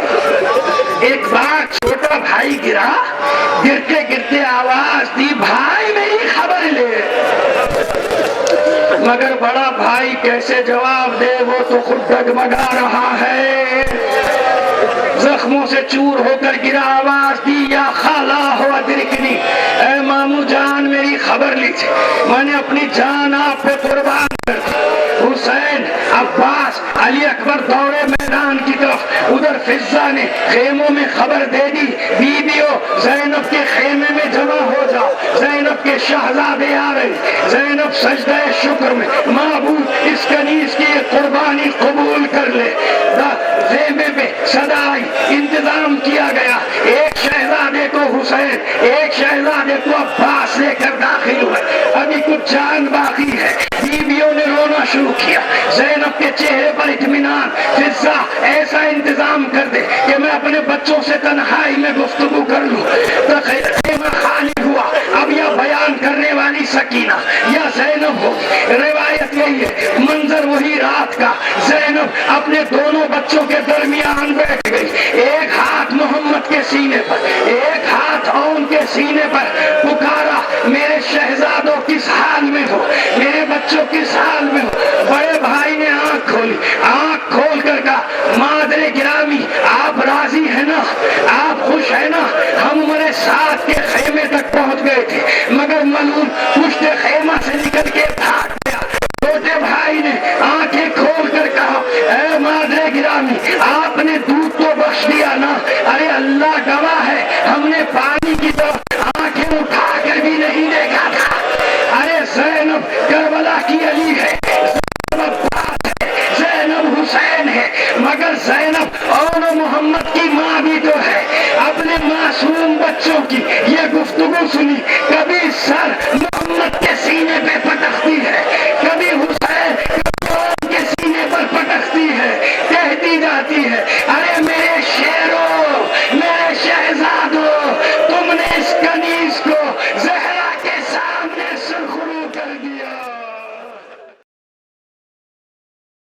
ایک بار چھوٹا بھائی گرا، گرتے گرتے آواز دی بھائی میری خبر لے، مگر بڑا بھائی کیسے جواب دے، وہ تو خود ڈگمگا رہا ہے، زخموں سے چور ہو کر گرا، آواز دی یا خالہ ہو ادرکنی، اے مامو جان میری خبر لیجیے، میں نے اپنی جان آپ پہ قربان کر دی۔ حسین، عباس، علی اکبر دوڑے میدان کی طرف، ادھر فضا نے خیموں میں خبر دے دی، بیویوں زینب کے خیمے میں جمع ہو جاؤ، زینب کے شہزادے آ رہے، زینب سجدہ شکر میں، معبود اس کنیز کی قربانی قبول کر لے، خیمے میں صدا آئی، انتظام کیا گیا، ایک شہزادے کو حسین، ایک شہزادے کو عباس لے کر داخل ہوئے، ابھی کچھ جان باقی ہے، بیویوں نے رونا شروع کیا، زینب کے چہرے پر اطمینان، فضا ایسے ایسا انتظام کر دے کہ میں اپنے بچوں سے تنہائی میں گفتگو کر لوں۔ تو خیمہ خالی ہوا، اب یا بیان کرنے والی سکینہ یا زینب ہو، روایت یہی ہے منظر وہی رات کا، زینب اپنے دونوں بچوں کے درمیان بیٹھ گئی، ایک ہاتھ محمد کے سینے پر، ایک ہاتھ اون کے سینے پر، پکارا میرے شہزادوں کس حال میں ہو، میرے بچوں کس حال میں ہو۔ بڑے بھائی نے آنکھ کھولی، آنکھ کھول کر کہا مادر گرامی آپ راضی ہیں نا، آپ خوش ہیں نا؟ ہم عمر سعد کے خیمے تک پہنچ گئے تھے مگر ملعون پشت خیمہ سے نکل کے بھاگ گیا۔ چھوٹے بھائی نے آنکھیں کھول کر کہا اے مادر گرامی آپ نے دودھ تو بخش دیا نا؟ ارے اللہ گواہ ہے ہم نے پانی کی طرف آنکھیں اٹھا کر بھی نہیں دیکھا تھا۔ ارے زینب کربلا کی علی ہے، زینب حسین ہے، مگر زینب اور محمد کی ماں بھی تو ہے۔ اپنے معصوم بچوں کی یہ گفتگو سنی، کبھی سر محمد کے سینے پہ پٹکتی ہے، کبھی حسین کے سینے پر پٹکتی ہے، کہتی جاتی ہے ارے میرے شیروں، میرے شہزادوں، تم نے اس کنیز کو زہرا کے سامنے سرخرو کر دیا۔